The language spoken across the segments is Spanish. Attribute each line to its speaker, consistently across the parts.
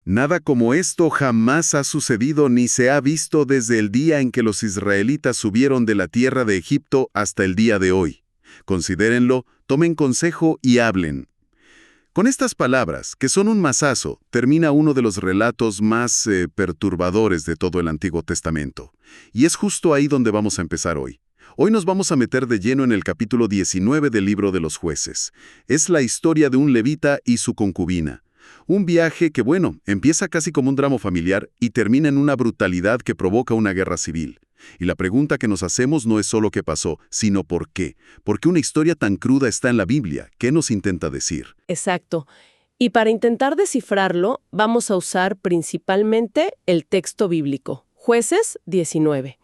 Speaker 1: Nada como esto jamás ha sucedido ni se ha visto desde el día en que los israelitas subieron de la tierra de Egipto hasta el día de hoy. Considérenlo, tomen consejo y hablen. Con estas palabras, que son un masazo, termina uno de los relatos más perturbadores de todo el Antiguo Testamento. Y es justo ahí donde vamos a empezar hoy. Hoy nos vamos a meter de lleno en el capítulo 19 del libro de los Jueces. Es la historia de un levita y su concubina. Un viaje que, empieza casi como un drama familiar y termina en una brutalidad que provoca una guerra civil. Y la pregunta que nos hacemos no es solo qué pasó, sino por qué. ¿Por qué una historia tan cruda está en la Biblia? ¿Qué nos intenta decir?
Speaker 2: Exacto. Y para intentar descifrarlo, vamos a usar principalmente el texto bíblico, Jueces 19.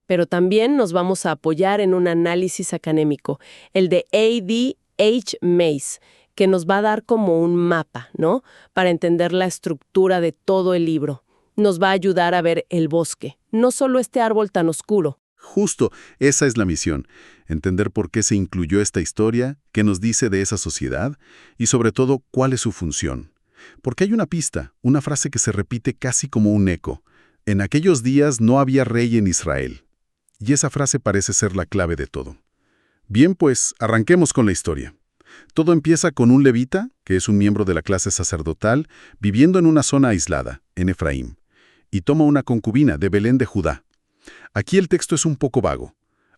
Speaker 2: Pero también nos vamos a apoyar en un análisis académico, el de A.D. H. Mace, que nos va a dar como un mapa, ¿no? Para entender la estructura de todo el libro. Nos va a ayudar a ver el bosque, no solo este árbol tan oscuro.
Speaker 1: Justo, esa es la misión. Entender por qué se incluyó esta historia, qué nos dice de esa sociedad y sobre todo cuál es su función. Porque hay una pista, una frase que se repite casi como un eco. En aquellos días no había rey en Israel. Y esa frase parece ser la clave de todo. Bien, pues, arranquemos con la historia. Todo empieza con un levita, que es un miembro de la clase sacerdotal, viviendo en una zona aislada, en Efraín, y toma una concubina de Belén de Judá. Aquí el texto es un poco vago.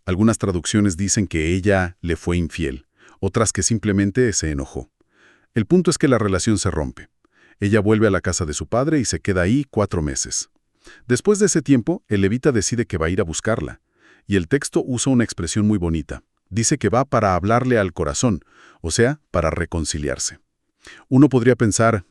Speaker 1: Algunas traducciones dicen que ella le fue infiel, otras que simplemente se enojó. El punto es que la relación se rompe. Ella vuelve a la casa de su padre y se queda ahí 4 meses. Después de ese tiempo, el levita decide que va a ir a buscarla, y el texto usa una expresión muy bonita. Dice que va para hablarle al corazón, o sea, para reconciliarse. Uno podría pensar,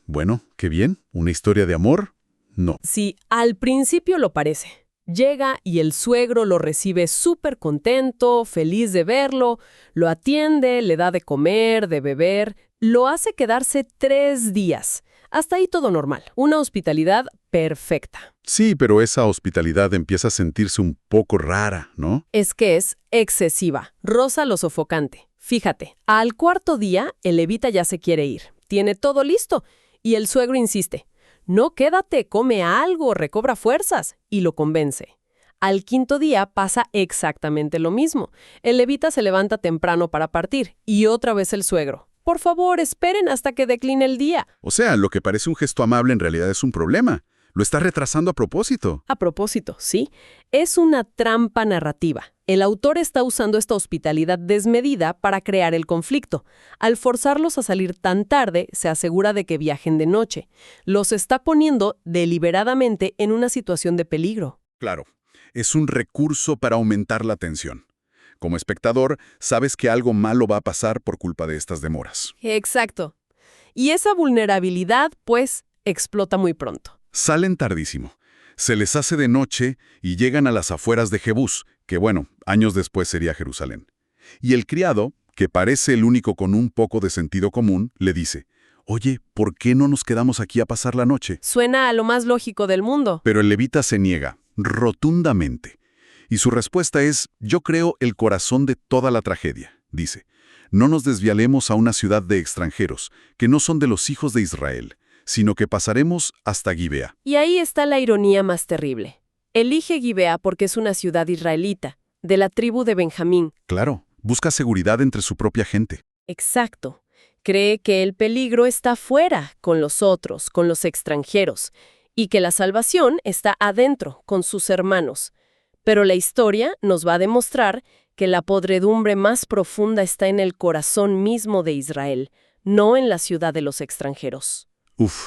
Speaker 1: qué bien, ¿una historia de amor? No.
Speaker 2: Sí, al principio lo parece. Llega y el suegro lo recibe súper contento, feliz de verlo, lo atiende, le da de comer, de beber, lo hace quedarse 3 días. Hasta ahí todo normal, una hospitalidad perfecta.
Speaker 1: Sí, pero esa hospitalidad empieza a sentirse un poco rara, ¿no?
Speaker 2: Es que es excesiva, roza lo sofocante. Fíjate, al 4.º día el levita ya se quiere ir, tiene todo listo y el suegro insiste. No, quédate, come algo, recobra fuerzas, y lo convence. Al 5.º día pasa exactamente lo mismo. El levita se levanta temprano para partir, y otra vez el suegro. Por favor, esperen hasta que decline el día.
Speaker 1: O sea, lo que parece un gesto amable en realidad es un problema. Lo está retrasando a propósito.
Speaker 2: A propósito, sí. Es una trampa narrativa. El autor está usando esta hospitalidad desmedida para crear el conflicto. Al forzarlos a salir tan tarde, se asegura de que viajen de noche. Los está poniendo deliberadamente en una situación de peligro.
Speaker 1: Claro, es un recurso para aumentar la tensión. Como espectador, sabes que algo malo va a pasar por culpa de estas demoras.
Speaker 2: Exacto. Y esa vulnerabilidad, pues, explota muy pronto.
Speaker 1: Salen tardísimo. Se les hace de noche y llegan a las afueras de Jebús, que años después sería Jerusalén. Y el criado, que parece el único con un poco de sentido común, le dice, «Oye, ¿por qué no nos quedamos aquí a pasar la noche?»
Speaker 2: Suena a lo más lógico del mundo.
Speaker 1: Pero el levita se niega, rotundamente. Y su respuesta es, «Yo creo el corazón de toda la tragedia», dice. «No nos desviaremos a una ciudad de extranjeros, que no son de los hijos de Israel, sino que pasaremos hasta Gibea».
Speaker 2: Y ahí está la ironía más terrible. Elige Gibea porque es una ciudad israelita, de la tribu de Benjamín.
Speaker 1: Claro, busca seguridad entre su propia gente.
Speaker 2: Exacto. Cree que el peligro está fuera, con los otros, con los extranjeros, y que la salvación está adentro, con sus hermanos. Pero la historia nos va a demostrar que la podredumbre más profunda está en el corazón mismo de Israel, no en la ciudad de los extranjeros.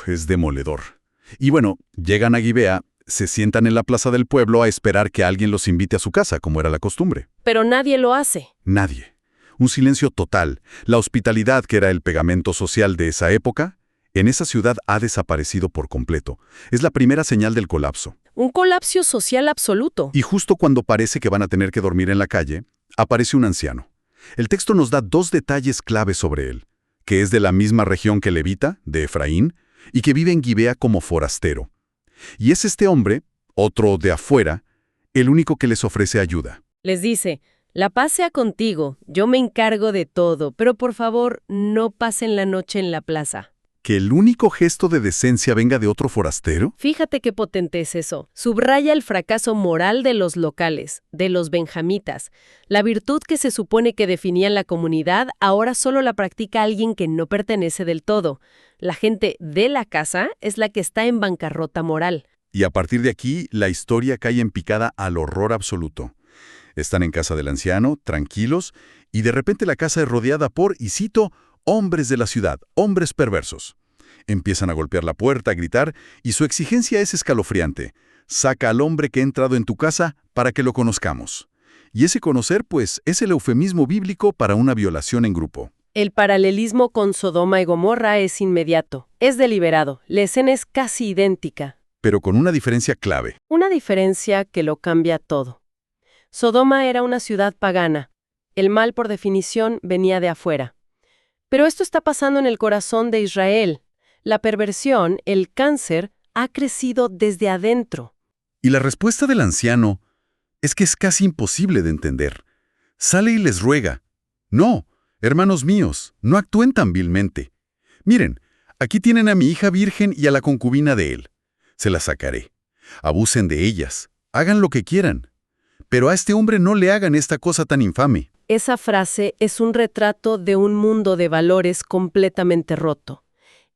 Speaker 1: Es demoledor. Y llegan a Gibea, se sientan en la plaza del pueblo a esperar que alguien los invite a su casa, como era la costumbre.
Speaker 2: Pero nadie lo hace.
Speaker 1: Nadie. Un silencio total. La hospitalidad, que era el pegamento social de esa época, en esa ciudad ha desaparecido por completo. Es la primera señal del colapso.
Speaker 2: Un colapso social absoluto.
Speaker 1: Y justo cuando parece que van a tener que dormir en la calle, aparece un anciano. El texto nos da 2 detalles claves sobre él, que es de la misma región que levita, de Efraín, y que vive en Gibea como forastero. Y es este hombre, otro de afuera, el único que les ofrece ayuda.
Speaker 2: Les dice, la paz sea contigo, yo me encargo de todo, pero por favor no pasen la noche en la plaza.
Speaker 1: ¿Que el único gesto de decencia venga de otro forastero?
Speaker 2: Fíjate qué potente es eso. Subraya el fracaso moral de los locales, de los benjamitas. La virtud que se supone que definía la comunidad ahora solo la practica alguien que no pertenece del todo. La gente de la casa es la que está en bancarrota moral.
Speaker 1: Y a partir de aquí, la historia cae en picada al horror absoluto. Están en casa del anciano, tranquilos, y de repente la casa es rodeada por, y cito, hombres de la ciudad, hombres perversos. Empiezan a golpear la puerta, a gritar, y su exigencia es escalofriante. Saca al hombre que ha entrado en tu casa para que lo conozcamos. Y ese conocer, pues, es el eufemismo bíblico para una violación en grupo.
Speaker 2: El paralelismo con Sodoma y Gomorra es inmediato, es deliberado, la escena es casi idéntica.
Speaker 1: Pero con una diferencia clave.
Speaker 2: Una diferencia que lo cambia todo. Sodoma era una ciudad pagana. El mal, por definición, venía de afuera. Pero esto está pasando en el corazón de Israel. La perversión, el cáncer, ha crecido desde adentro.
Speaker 1: Y la respuesta del anciano es que es casi imposible de entender. Sale y les ruega. No, hermanos míos, no actúen tan vilmente. Miren, aquí tienen a mi hija virgen y a la concubina de él. Se las sacaré. Abusen de ellas. Hagan lo que quieran. Pero a este hombre no le hagan esta cosa tan infame.
Speaker 2: Esa frase es un retrato de un mundo de valores completamente roto.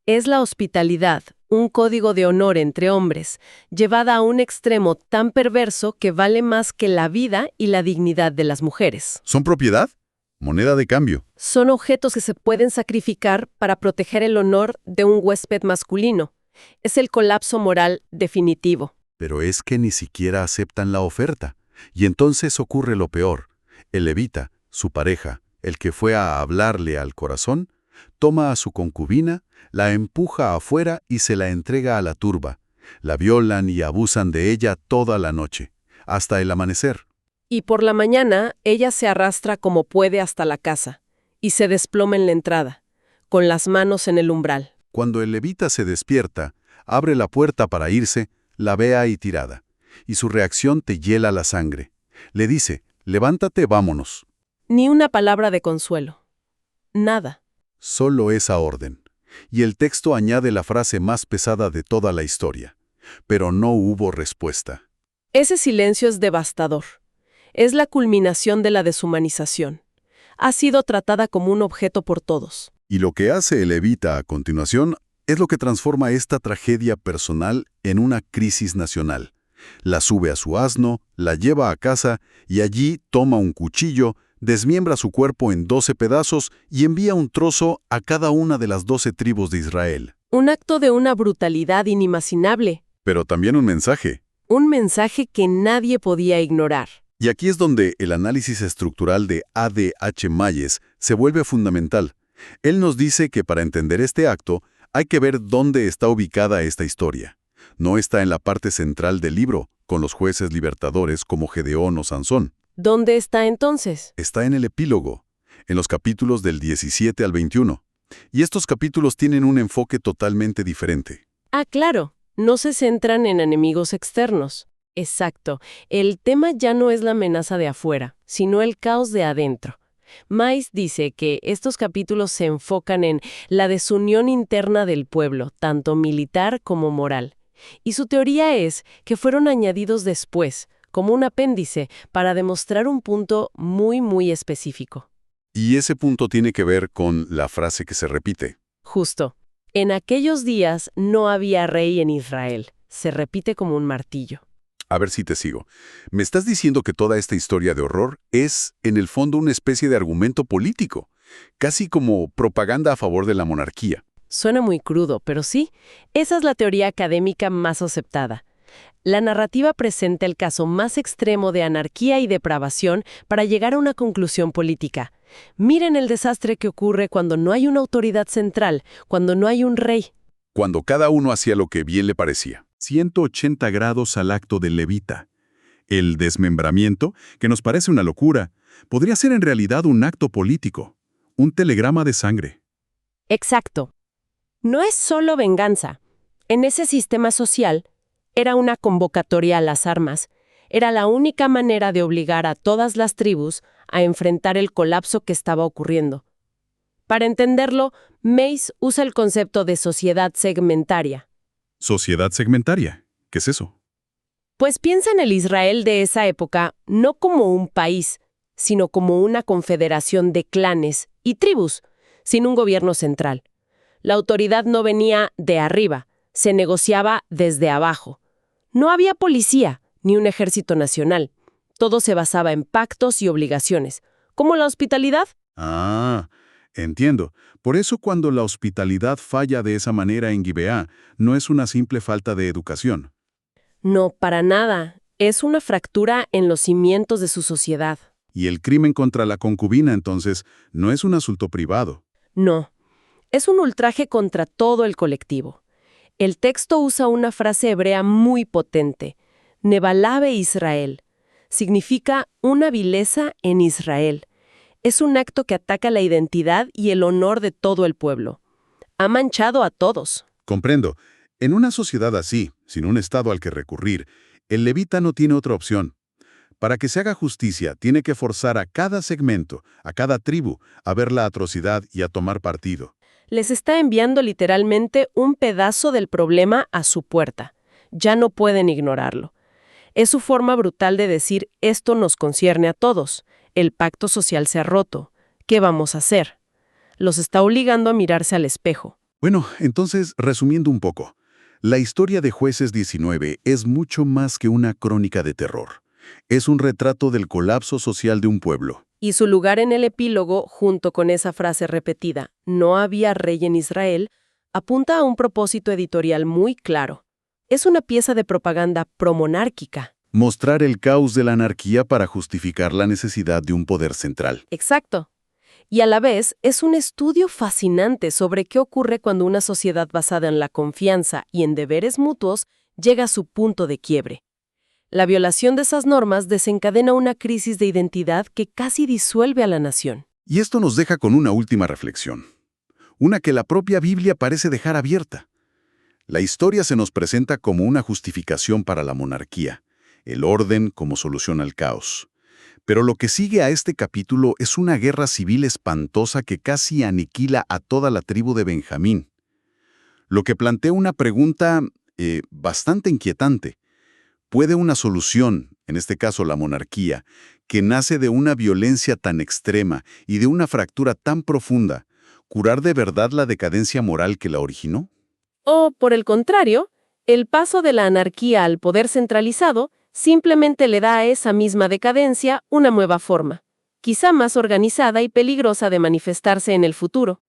Speaker 2: Es la hospitalidad, un código de honor entre hombres, llevada a un extremo tan perverso que vale más que la vida y la dignidad de las mujeres.
Speaker 1: ¿Son propiedad? Moneda de cambio.
Speaker 2: Son objetos que se pueden sacrificar para proteger el honor de un huésped masculino. Es el colapso moral definitivo.
Speaker 1: Pero es que ni siquiera aceptan la oferta. Y entonces ocurre lo peor. El levita, su pareja, el que fue a hablarle al corazón, toma a su concubina, la empuja afuera y se la entrega a la turba. La violan y abusan de ella toda la noche, hasta el amanecer.
Speaker 2: Y por la mañana, ella se arrastra como puede hasta la casa y se desploma en la entrada, con las manos en el umbral.
Speaker 1: Cuando el levita se despierta, abre la puerta para irse, la ve ahí tirada, y su reacción te hiela la sangre. Le dice, levántate, vámonos.
Speaker 2: Ni una palabra de consuelo. Nada.
Speaker 1: Solo esa orden. Y el texto añade la frase más pesada de toda la historia. Pero no hubo respuesta.
Speaker 2: Ese silencio es devastador. Es la culminación de la deshumanización. Ha sido tratada como un objeto por todos.
Speaker 1: Y lo que hace el levita a continuación es lo que transforma esta tragedia personal en una crisis nacional. La sube a su asno, la lleva a casa y allí toma un cuchillo, desmiembra su cuerpo en 12 pedazos y envía un trozo a cada una de las 12 tribus de Israel.
Speaker 2: Un acto de una brutalidad inimaginable.
Speaker 1: Pero también un mensaje.
Speaker 2: Un mensaje que nadie podía ignorar.
Speaker 1: Y aquí es donde el análisis estructural de A.D.H. Mayes se vuelve fundamental. Él nos dice que para entender este acto hay que ver dónde está ubicada esta historia. No está en la parte central del libro, con los jueces libertadores como Gedeón o Sansón.
Speaker 2: ¿Dónde está entonces?
Speaker 1: Está en el epílogo, en los capítulos del 17 al 21. Y estos capítulos tienen un enfoque totalmente diferente.
Speaker 2: Ah, claro, no se centran en enemigos externos. Exacto, el tema ya no es la amenaza de afuera, sino el caos de adentro. Mayes dice que estos capítulos se enfocan en la desunión interna del pueblo, tanto militar como moral. Y su teoría es que fueron añadidos después, como un apéndice, para demostrar un punto muy específico.
Speaker 1: Y ese punto tiene que ver con la frase que se repite.
Speaker 2: Justo. En aquellos días no había rey en Israel. Se repite como un martillo.
Speaker 1: A ver si te sigo. Me estás diciendo que toda esta historia de horror es, en el fondo, una especie de argumento político, casi como propaganda a favor de la monarquía.
Speaker 2: Suena muy crudo, pero sí, esa es la teoría académica más aceptada. La narrativa presenta el caso más extremo de anarquía y depravación para llegar a una conclusión política. Miren el desastre que ocurre cuando no hay una autoridad central, cuando no hay un rey.
Speaker 1: Cuando cada uno hacía lo que bien le parecía. 180 grados al acto del levita. El desmembramiento, que nos parece una locura, podría ser en realidad un acto político, un telegrama de sangre.
Speaker 2: Exacto. No es solo venganza. En ese sistema social, era una convocatoria a las armas. Era la única manera de obligar a todas las tribus a enfrentar el colapso que estaba ocurriendo. Para entenderlo, Mace usa el concepto de sociedad segmentaria.
Speaker 1: Sociedad segmentaria. ¿Qué es eso?
Speaker 2: Pues piensa en el Israel de esa época no como un país, sino como una confederación de clanes y tribus, sin un gobierno central. La autoridad no venía de arriba, se negociaba desde abajo. No había policía ni un ejército nacional. Todo se basaba en pactos y obligaciones, como la hospitalidad.
Speaker 1: Ah, entiendo. Por eso cuando la hospitalidad falla de esa manera en Gibeá, no es una simple falta de educación.
Speaker 2: No, para nada. Es una fractura en los cimientos de su sociedad.
Speaker 1: Y el crimen contra la concubina, entonces, no es un asunto privado.
Speaker 2: No. Es un ultraje contra todo el colectivo. El texto usa una frase hebrea muy potente. Nebalabe Israel. Significa una vileza en Israel. Es un acto que ataca la identidad y el honor de todo el pueblo. Ha manchado a todos.
Speaker 1: Comprendo. En una sociedad así, sin un Estado al que recurrir, el levita no tiene otra opción. Para que se haga justicia, tiene que forzar a cada segmento, a cada tribu, a ver la atrocidad y a tomar partido.
Speaker 2: Les está enviando literalmente un pedazo del problema a su puerta. Ya no pueden ignorarlo. Es su forma brutal de decir, esto nos concierne a todos. El pacto social se ha roto. ¿Qué vamos a hacer? Los está obligando a mirarse al espejo.
Speaker 1: Bueno, entonces, resumiendo un poco, la historia de Jueces 19 es mucho más que una crónica de terror. Es un retrato del colapso social de un pueblo.
Speaker 2: Y su lugar en el epílogo, junto con esa frase repetida, no había rey en Israel, apunta a un propósito editorial muy claro. Es una pieza de propaganda promonárquica.
Speaker 1: Mostrar el caos de la anarquía para justificar la necesidad de un poder central.
Speaker 2: Exacto. Y a la vez es un estudio fascinante sobre qué ocurre cuando una sociedad basada en la confianza y en deberes mutuos llega a su punto de quiebre. La violación de esas normas desencadena una crisis de identidad que casi disuelve a la nación.
Speaker 1: Y esto nos deja con una última reflexión. Una que la propia Biblia parece dejar abierta. La historia se nos presenta como una justificación para la monarquía, el orden como solución al caos. Pero lo que sigue a este capítulo es una guerra civil espantosa que casi aniquila a toda la tribu de Benjamín. Lo que plantea una pregunta bastante inquietante. ¿Puede una solución, en este caso la monarquía, que nace de una violencia tan extrema y de una fractura tan profunda, curar de verdad la decadencia moral que la originó?
Speaker 2: O, por el contrario, el paso de la anarquía al poder centralizado simplemente le da a esa misma decadencia una nueva forma, quizá más organizada y peligrosa de manifestarse en el futuro.